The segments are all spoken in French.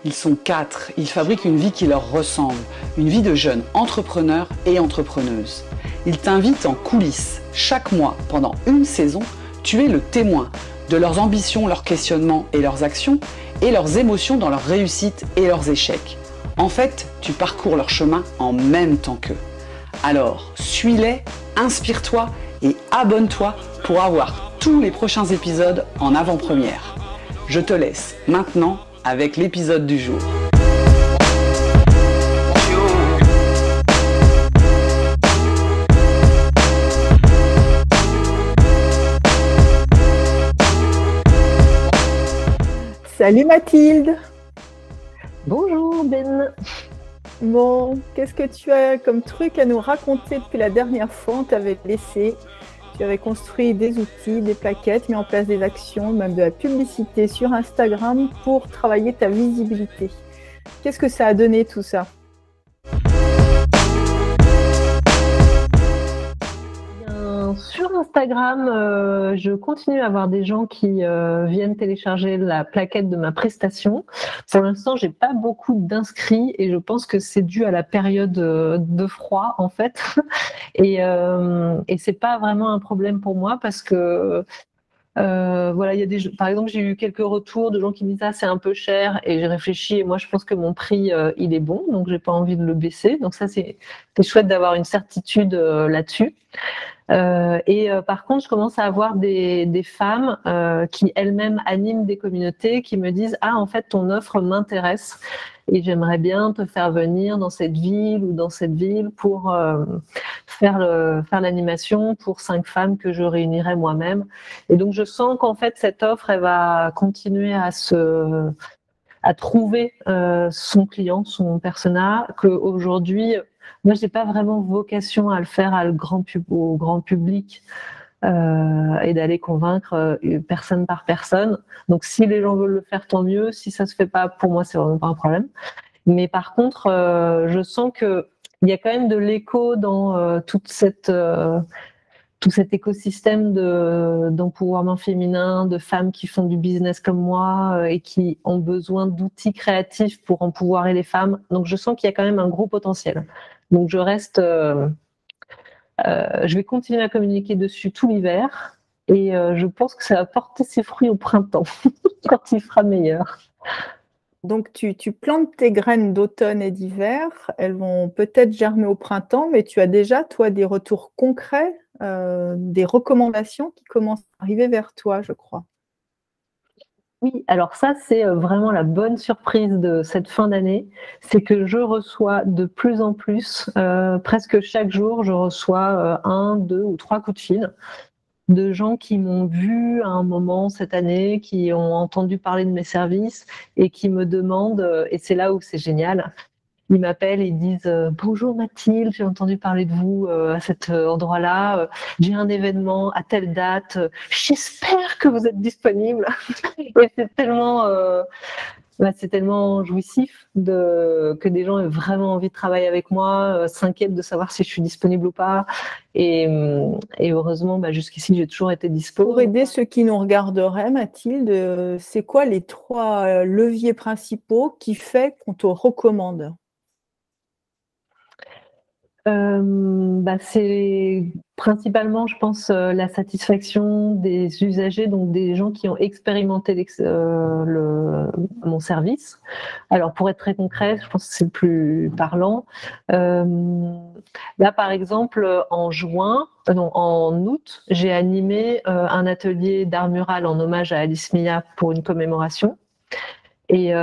Ils sont 4, ils fabriquent une vie qui leur ressemble, une vie de jeunes entrepreneurs et entrepreneuses. Ils t'invitent en coulisses. Chaque mois, pendant une saison, tu es le témoin de leurs ambitions, leurs questionnements et leurs actions, et leurs émotions dans leurs réussites et leurs échecs. En fait, tu parcours leur chemin en même temps qu'eux. Alors, suis-les, inspire-toi et abonne-toi pour avoir tous les prochains épisodes en avant-première. Je te laisse maintenant avec l'épisode du jour. Salut Mathilde. Bonjour Ben. Bon, qu'est-ce que tu as comme truc à nous raconter depuis la dernière fois? On t'avait laissé, tu avais construit des outils, des plaquettes, mis en place des actions, même de la publicité sur Instagram pour travailler ta visibilité. Qu'est-ce que ça a donné tout ça? Sur Instagram, je continue à avoir des gens qui viennent télécharger la plaquette de ma prestation. Pour l'instant, j'ai pas beaucoup d'inscrits et je pense que c'est dû à la période de froid en fait. Et c'est pas vraiment un problème pour moi parce que voilà, il y a par exemple, j'ai eu quelques retours de gens qui me disent c'est un peu cher et j'ai réfléchi et moi je pense que mon prix il est bon, donc j'ai pas envie de le baisser. Donc ça c'est chouette d'avoir une certitude là-dessus. Par contre, je commence à avoir des femmes qui elles-mêmes animent des communautés qui me disent en fait ton offre m'intéresse et j'aimerais bien te faire venir dans cette ville ou dans cette ville pour faire l'animation pour 5 femmes que je réunirai moi-même. Et donc je sens qu'en fait cette offre elle va continuer à trouver son client, son persona, qu'aujourd'hui, moi, j'ai pas vraiment vocation à le faire au grand public et d'aller convaincre personne par personne. Donc, si les gens veulent le faire, tant mieux. Si ça se fait pas, pour moi, c'est vraiment pas un problème. Mais par contre, je sens que il y a quand même de l'écho dans tout cet écosystème d'empowerment féminin, de femmes qui font du business comme moi et qui ont besoin d'outils créatifs pour empouvoirer les femmes. Donc, je sens qu'il y a quand même un gros potentiel. Donc, je vais continuer à communiquer dessus tout l'hiver et je pense que ça va porter ses fruits au printemps, quand il fera meilleur. Donc, tu plantes tes graines d'automne et d'hiver. Elles vont peut-être germer au printemps, mais tu as déjà, toi, des retours concrets, des recommandations qui commencent à arriver vers toi, je crois. Oui, alors ça, c'est vraiment la bonne surprise de cette fin d'année. C'est que je reçois de plus en plus, presque chaque jour, je reçois 1, 2 ou 3 coups de fil de gens qui m'ont vu à un moment cette année, qui ont entendu parler de mes services et qui me demandent, et c'est là où c'est génial, ils m'appellent et ils disent bonjour Mathilde, j'ai entendu parler de vous à cet endroit-là, j'ai un événement à telle date, j'espère que vous êtes disponible. Et c'est tellement jouissif que des gens aient vraiment envie de travailler avec moi, s'inquiètent de savoir si je suis disponible ou pas. Et heureusement, jusqu'ici, j'ai toujours été dispo. Pour aider ceux qui nous regarderaient, Mathilde, c'est quoi les 3 leviers principaux qui fait qu'on te recommande? C'est principalement, je pense, la satisfaction des usagers, donc des gens qui ont expérimenté mon service. Alors, pour être très concret, je pense que c'est le plus parlant. Là, par exemple, en août, j'ai animé un atelier d'art mural en hommage à Alice Mia pour une commémoration. Et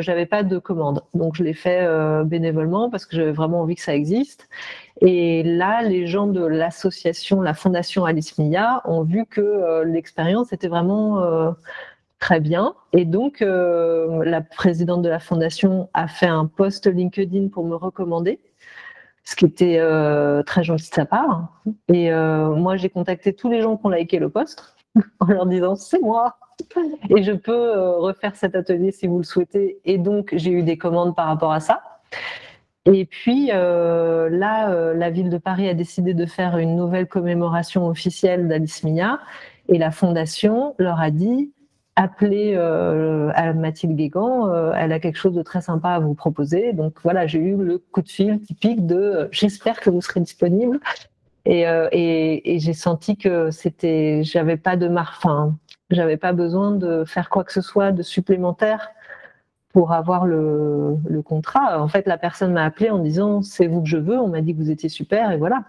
j'avais pas de commande. Donc, je l'ai fait bénévolement parce que j'avais vraiment envie que ça existe. Et là, les gens de l'association, la Fondation Alice Mia, ont vu que l'expérience était vraiment très bien. Et donc, la présidente de la Fondation a fait un post LinkedIn pour me recommander, ce qui était très gentil de sa part. Et moi, j'ai contacté tous les gens qui ont liké le post en leur disant « c'est moi ». Et je peux refaire cet atelier si vous le souhaitez. Et donc, j'ai eu des commandes par rapport à ça. Et puis, la ville de Paris a décidé de faire une nouvelle commémoration officielle d'Alice Mia. Et la fondation leur a dit appelez à Mathilde Guégan, elle a quelque chose de très sympa à vous proposer. Donc voilà, j'ai eu le coup de fil typique de j'espère que vous serez disponible. Et j'ai senti que j'avais pas j'avais pas besoin de faire quoi que ce soit de supplémentaire pour avoir le contrat. En fait, la personne m'a appelé en disant c'est vous que je veux, on m'a dit que vous étiez super et voilà.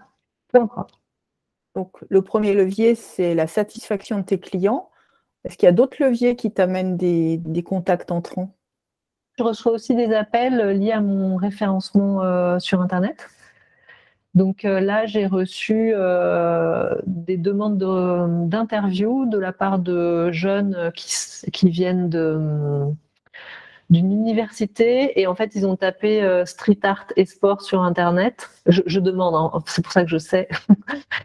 Donc, le premier levier, c'est la satisfaction de tes clients. Est-ce qu'il y a d'autres leviers qui t'amènent des contacts entrants? Je reçois aussi des appels liés à mon référencement sur Internet. Donc là, j'ai reçu des demandes d'interviews de la part de jeunes qui viennent d'une université et en fait, ils ont tapé street art et sport sur Internet. Je demande, hein, c'est pour ça que je sais.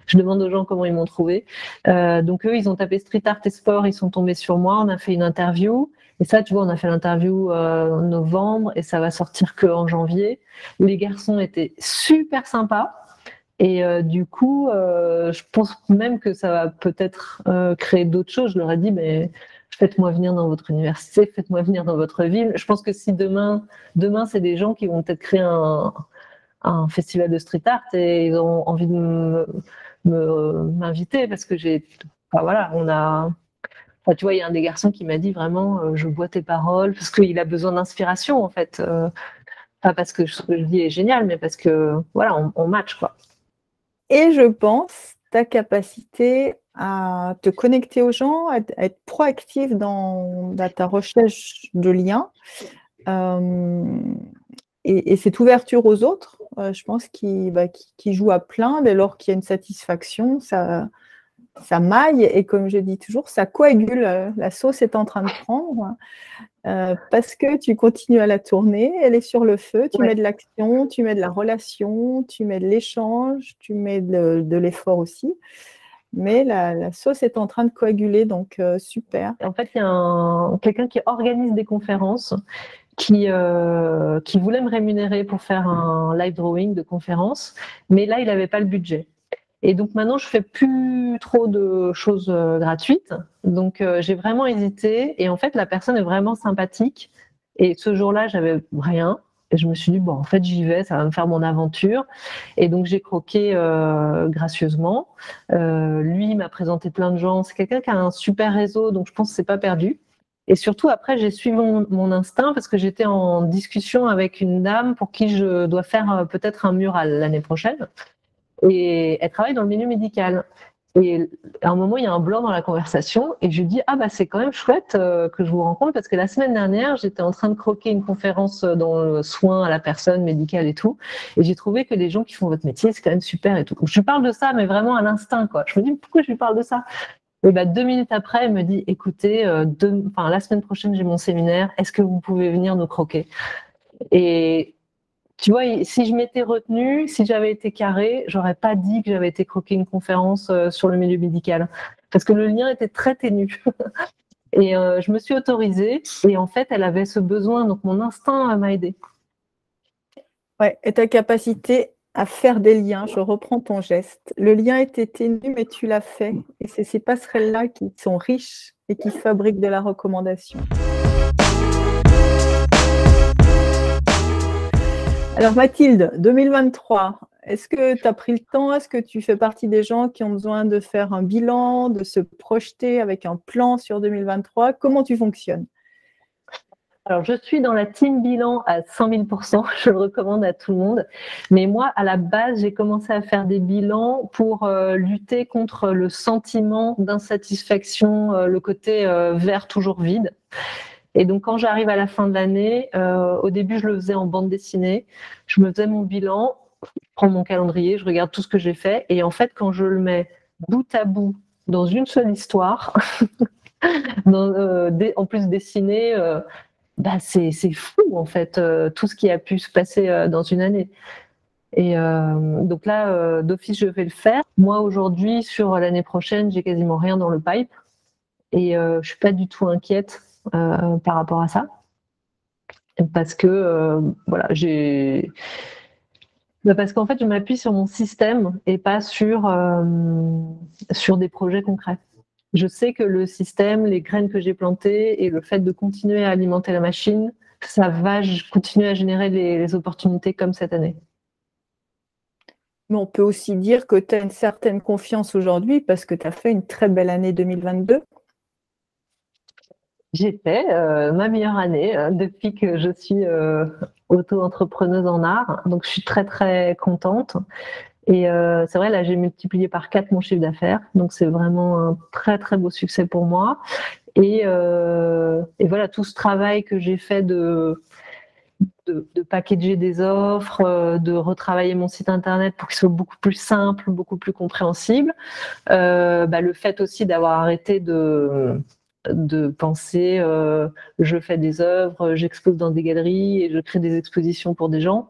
Je demande aux gens comment ils m'ont trouvé. Donc eux, ils ont tapé street art et sport, ils sont tombés sur moi. On a fait une interview. Et ça, tu vois, on a fait l'interview en novembre et ça va sortir qu'en janvier. Les garçons étaient super sympas. Et du coup, je pense même que ça va peut-être créer d'autres choses. Je leur ai dit, mais faites-moi venir dans votre université, faites-moi venir dans votre ville. Je pense que si demain c'est des gens qui vont peut-être créer un festival de street art et ils ont envie de m'inviter parce que voilà, tu vois, il y a un des garçons qui m'a dit vraiment, je bois tes paroles parce qu'il a besoin d'inspiration en fait. Pas parce que ce que je dis est génial, mais parce que voilà, on match quoi. Et je pense ta capacité à te connecter aux gens, à être proactive dans ta recherche de liens et cette ouverture aux autres, je pense qui joue à plein dès lors qu'il y a une satisfaction, ça maille et comme je dis toujours, ça coagule. La sauce est en train de prendre parce que tu continues à la tourner, elle est sur le feu, tu mets de l'action, tu mets de la relation, tu mets de l'échange, tu mets de l'effort aussi. Mais la sauce est en train de coaguler, donc super. En fait, il y a quelqu'un qui organise des conférences qui voulait me rémunérer pour faire un live drawing de conférence, mais là, il n'avait pas le budget. Et donc maintenant, je fais plus trop de choses gratuites. Donc j'ai vraiment hésité. Et en fait, la personne est vraiment sympathique. Et ce jour-là, j'avais rien. Et je me suis dit, bon, en fait, j'y vais, ça va me faire mon aventure. Et donc j'ai croqué gracieusement. Lui, il m'a présenté plein de gens. C'est quelqu'un qui a un super réseau, donc je pense que c'est pas perdu. Et surtout, après, j'ai suivi mon instinct parce que j'étais en discussion avec une dame pour qui je dois faire peut-être un mural l'année prochaine. Et elle travaille dans le milieu médical. Et à un moment, il y a un blanc dans la conversation et je lui dis « Ah bah c'est quand même chouette que je vous rencontre parce que la semaine dernière, j'étais en train de croquer une conférence dans le soin à la personne médicale et tout. Et j'ai trouvé que les gens qui font votre métier, c'est quand même super et tout. » Je lui parle de ça, mais vraiment à l'instinct, quoi. Je me dis « Pourquoi je lui parle de ça ?» Et bah 2 minutes après, elle me dit « Écoutez, la semaine prochaine, j'ai mon séminaire. Est-ce que vous pouvez venir nous croquer ?» Et tu vois, si je m'étais retenue, si j'avais été carrée, j'aurais pas dit que j'avais été croquer une conférence sur le milieu médical. Parce que le lien était très ténu. Et je me suis autorisée. Et en fait, elle avait ce besoin. Donc, mon instinct m'a aidée. Ouais, et ta capacité à faire des liens, je reprends ton geste. Le lien était ténu, mais tu l'as fait. Et c'est ces passerelles-là qui sont riches et qui fabriquent de la recommandation. Alors Mathilde, 2023, est-ce que tu as pris le temps? Est-ce que tu fais partie des gens qui ont besoin de faire un bilan, de se projeter avec un plan sur 2023? Comment tu fonctionnes? Alors, je suis dans la team bilan à 100 000%, je le recommande à tout le monde. Mais moi, à la base, j'ai commencé à faire des bilans pour lutter contre le sentiment d'insatisfaction, le côté vert toujours vide. Et donc, quand j'arrive à la fin de l'année, au début, je le faisais en bande dessinée. Je me faisais mon bilan, je prends mon calendrier, je regarde tout ce que j'ai fait. Et en fait, quand je le mets bout à bout dans une seule histoire, en plus dessinée, c'est fou, en fait, tout ce qui a pu se passer dans une année. Et donc là, d'office, je vais le faire. Moi, aujourd'hui, sur l'année prochaine, j'ai quasiment rien dans le pipe. Et je suis pas du tout inquiète par rapport à ça, parce que parce qu'en fait je m'appuie sur mon système et pas sur des projets concrets. je sais que le système, les graines que j'ai plantées et le fait de continuer à alimenter la machine, ça va continuer à générer les opportunités comme cette année. Mais on peut aussi dire que tu as une certaine confiance aujourd'hui parce que tu as fait une très belle année 2022. J'ai fait ma meilleure année depuis que je suis auto-entrepreneuse en art. Donc, je suis très, très contente. Et c'est vrai, là, j'ai multiplié par 4 mon chiffre d'affaires. Donc, c'est vraiment un très, très beau succès pour moi. Et voilà, tout ce travail que j'ai fait de packager des offres, de retravailler mon site internet pour qu'il soit beaucoup plus simple, beaucoup plus compréhensible. Le fait aussi d'avoir arrêté de penser je fais des œuvres, j'expose dans des galeries et je crée des expositions pour des gens.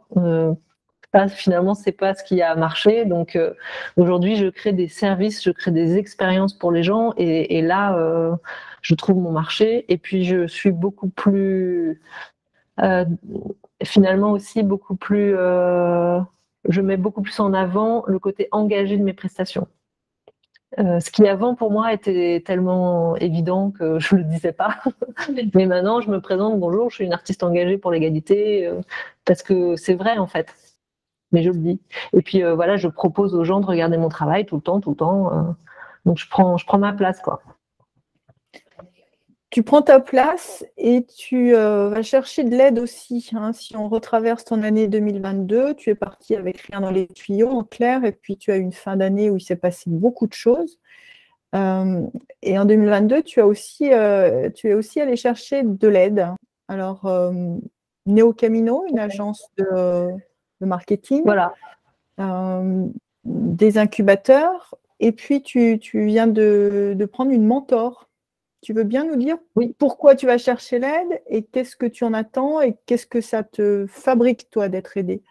Finalement, c'est pas ce qui a marché. Donc aujourd'hui, je crée des services, je crée des expériences pour les gens et là, je trouve mon marché. Et puis, je suis beaucoup plus finalement aussi beaucoup plus je mets beaucoup plus en avant le côté engagé de mes prestations. Ce qui avant pour moi était tellement évident que je le disais pas. Mais maintenant, je me présente, bonjour, je suis une artiste engagée pour l'égalité, parce que c'est vrai en fait. Mais je le dis. Et puis voilà, je propose aux gens de regarder mon travail tout le temps. Donc je prends ma place, quoi. Tu prends ta place et tu vas chercher de l'aide aussi. Hein. Si on retraverse ton année 2022, tu es parti avec rien dans les tuyaux, en clair, et puis tu as eu une fin d'année où il s'est passé beaucoup de choses. Et en 2022, tu es aussi allé chercher de l'aide. Alors, Neo Camino, une agence de marketing, voilà. Des incubateurs, et puis tu viens de prendre une mentor. Tu veux bien nous dire pourquoi tu vas chercher l'aide et qu'est-ce que tu en attends et qu'est-ce que ça te fabrique, toi, d'être aidé?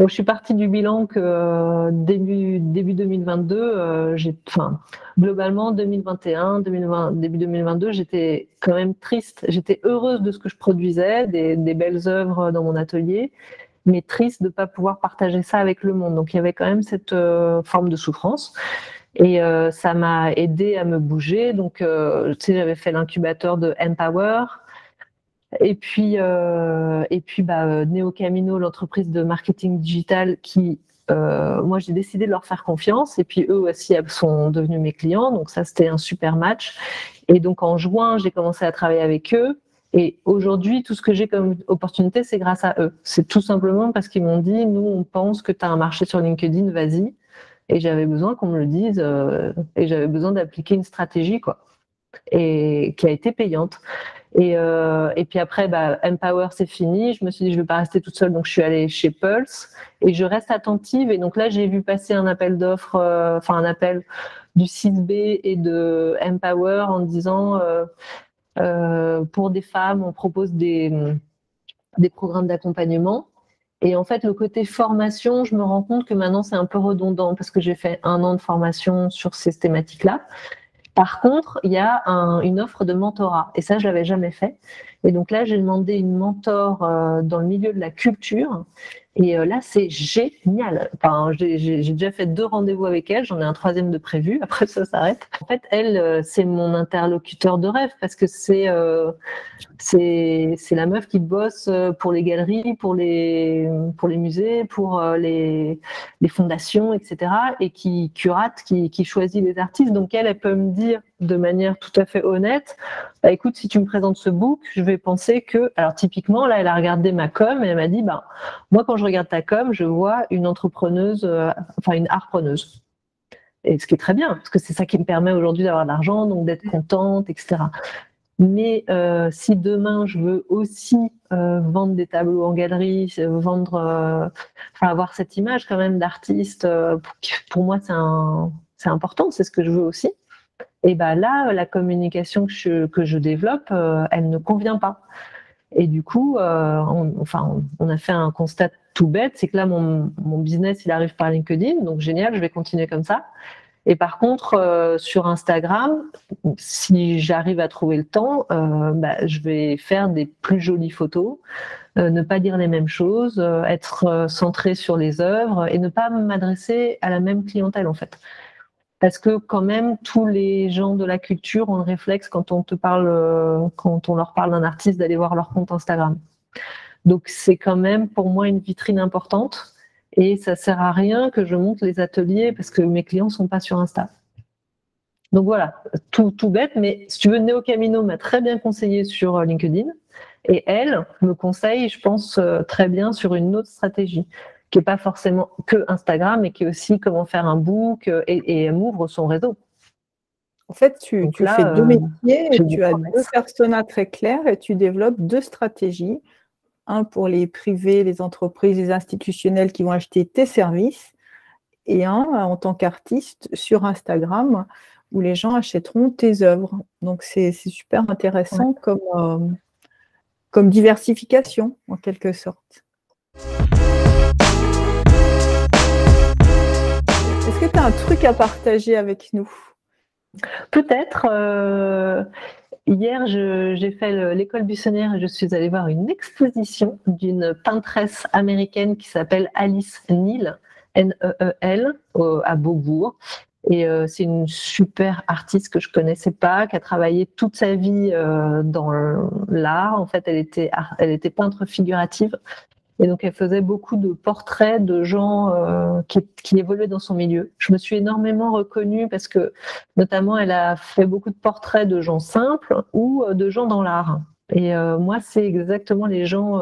Donc, je suis partie du bilan que début 2022, globalement 2021, début 2022, j'étais quand même triste. J'étais heureuse de ce que je produisais, des belles œuvres dans mon atelier, mais triste de ne pas pouvoir partager ça avec le monde. Donc il y avait quand même cette forme de souffrance. Et ça m'a aidé à me bouger. Donc, j'avais fait l'incubateur de Empower. Et puis Neo Camino, l'entreprise de marketing digital qui, moi, j'ai décidé de leur faire confiance. Et puis, eux aussi sont devenus mes clients. Donc, ça, c'était un super match. Et donc, en juin, j'ai commencé à travailler avec eux. Et aujourd'hui, tout ce que j'ai comme opportunité, c'est grâce à eux. C'est tout simplement parce qu'ils m'ont dit, nous, on pense que tu as un marché sur LinkedIn, vas-y. Et j'avais besoin qu'on me le dise et j'avais besoin d'appliquer une stratégie, quoi, et qui a été payante. Et puis après, Empower, c'est fini. Je me suis dit, je ne vais pas rester toute seule, donc je suis allée chez Pulse et je reste attentive. Et donc là, j'ai vu passer un appel d'offres, un appel du 6B et de Empower en disant pour des femmes, on propose des programmes d'accompagnement. Et en fait, le côté formation, je me rends compte que maintenant, c'est un peu redondant parce que j'ai fait 1 an de formation sur ces thématiques-là. Par contre, il y a une offre de mentorat et ça, je l'avais jamais fait. Et donc là, j'ai demandé une mentor dans le milieu de la culture. Et là, c'est génial. Enfin, j'ai déjà fait 2 rendez-vous avec elle. J'en ai un 3e de prévu. Après, ça s'arrête. En fait, elle, c'est mon interlocuteur de rêve parce que c'est la meuf qui bosse pour les galeries, pour les musées, pour les fondations, etc. et qui curate, qui choisit les artistes. Donc elle peut me dire de manière tout à fait honnête, écoute, si tu me présentes ce book, je vais penser que... Alors typiquement, là, elle a regardé ma com et elle m'a dit, moi, quand je regarde ta com, je vois une entrepreneuse, une artpreneuse. Et ce qui est très bien, parce que c'est ça qui me permet aujourd'hui d'avoir de l'argent, donc d'être contente, etc. Mais si demain je veux aussi vendre des tableaux en galerie, avoir cette image quand même d'artiste, pour moi c'est important, c'est ce que je veux aussi. Et là, la communication que je développe, elle ne convient pas. Et du coup, on a fait un constat tout bête, c'est que là mon business il arrive par LinkedIn, donc génial, je vais continuer comme ça. Et par contre, sur Instagram, si j'arrive à trouver le temps, je vais faire des plus jolies photos, ne pas dire les mêmes choses, être centrée sur les œuvres et ne pas m'adresser à la même clientèle en fait. Parce que quand même, tous les gens de la culture ont le réflexe quand on leur parle d'un artiste d'aller voir leur compte Instagram. Donc c'est quand même pour moi une vitrine importante et ça sert à rien que je monte les ateliers parce que mes clients sont pas sur Insta. Donc voilà, tout bête, mais si tu veux, Néo Camino m'a très bien conseillé sur LinkedIn et elle me conseille, je pense, très bien sur une autre stratégie qui est pas forcément que Instagram, mais qui est aussi comment faire un book et elle m'ouvre son réseau. En fait, tu Donc là, fais deux métiers, j'ai et des tu as deux promesses. personas très clairs et tu développes deux stratégies. Un pour les privés, les entreprises, les institutionnels qui vont acheter tes services et un en tant qu'artiste sur Instagram où les gens achèteront tes œuvres. Donc, c'est super intéressant comme diversification en quelque sorte. Est-ce que tu as un truc à partager avec nous? Peut-être. Hier, j'ai fait l'école buissonnière et je suis allée voir une exposition d'une peintresse américaine qui s'appelle Alice Neel, Neel, à Beaubourg. Et c'est une super artiste que je connaissais pas, qui a travaillé toute sa vie dans l'art. En fait, elle était peintre figurative. Et donc, elle faisait beaucoup de portraits de gens qui évoluaient dans son milieu. Je me suis énormément reconnue parce que, notamment, elle a fait beaucoup de portraits de gens simples ou de gens dans l'art. Et moi, c'est exactement les gens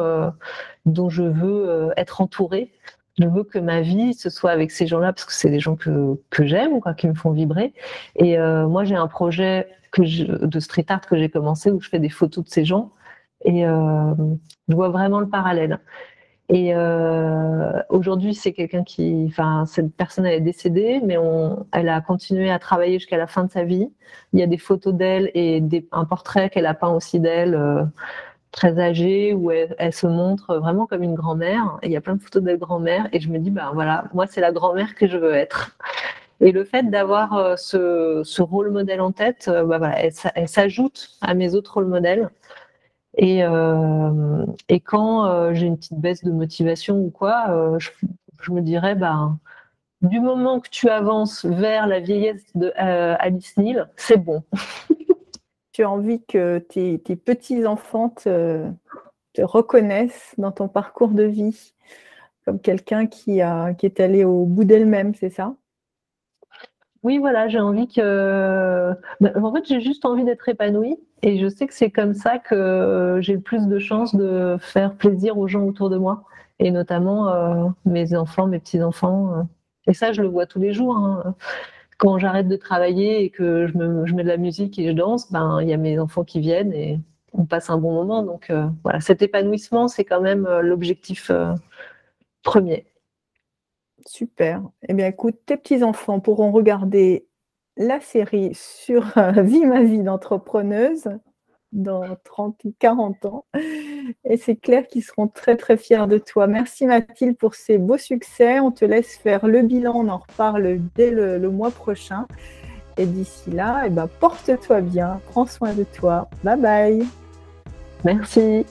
dont je veux être entourée. Je veux que ma vie, ce soit avec ces gens-là, parce que c'est des gens que j'aime, quoi, qui me font vibrer. Et moi, j'ai un projet de street art que j'ai commencé où je fais des photos de ces gens. Et je vois vraiment le parallèle. Et aujourd'hui, c'est cette personne elle est décédée, mais elle a continué à travailler jusqu'à la fin de sa vie. Il y a des photos d'elle et un portrait qu'elle a peint aussi d'elle, très âgée, où elle se montre vraiment comme une grand-mère. Et il y a plein de photos d'elle grand-mère, et je me dis, ben voilà, moi c'est la grand-mère que je veux être. Et le fait d'avoir ce rôle modèle en tête, voilà, elle s'ajoute à mes autres rôles modèles. Et quand j'ai une petite baisse de motivation ou quoi, je me dirais, du moment que tu avances vers la vieillesse de Alice Neel, c'est bon. Tu as envie que tes petits-enfants te reconnaissent dans ton parcours de vie comme quelqu'un qui est allé au bout d'elle-même, c'est ça? Oui, voilà, j'ai envie en fait, j'ai juste envie d'être épanouie et je sais que c'est comme ça que j'ai le plus de chances de faire plaisir aux gens autour de moi et notamment mes enfants, mes petits-enfants. Et ça, je le vois tous les jours, hein. Quand j'arrête de travailler et que je mets de la musique et je danse, il y a mes enfants qui viennent et on passe un bon moment. Donc voilà, cet épanouissement, c'est quand même l'objectif premier. Super. Eh bien, écoute, tes petits-enfants pourront regarder la série sur Vie ma vie d'entrepreneuse dans 30 ou 40 ans. Et c'est clair qu'ils seront très, très fiers de toi. Merci Mathilde pour ces beaux succès. On te laisse faire le bilan. On en reparle dès le mois prochain. Et d'ici là, porte-toi bien. Prends soin de toi. Bye bye. Merci.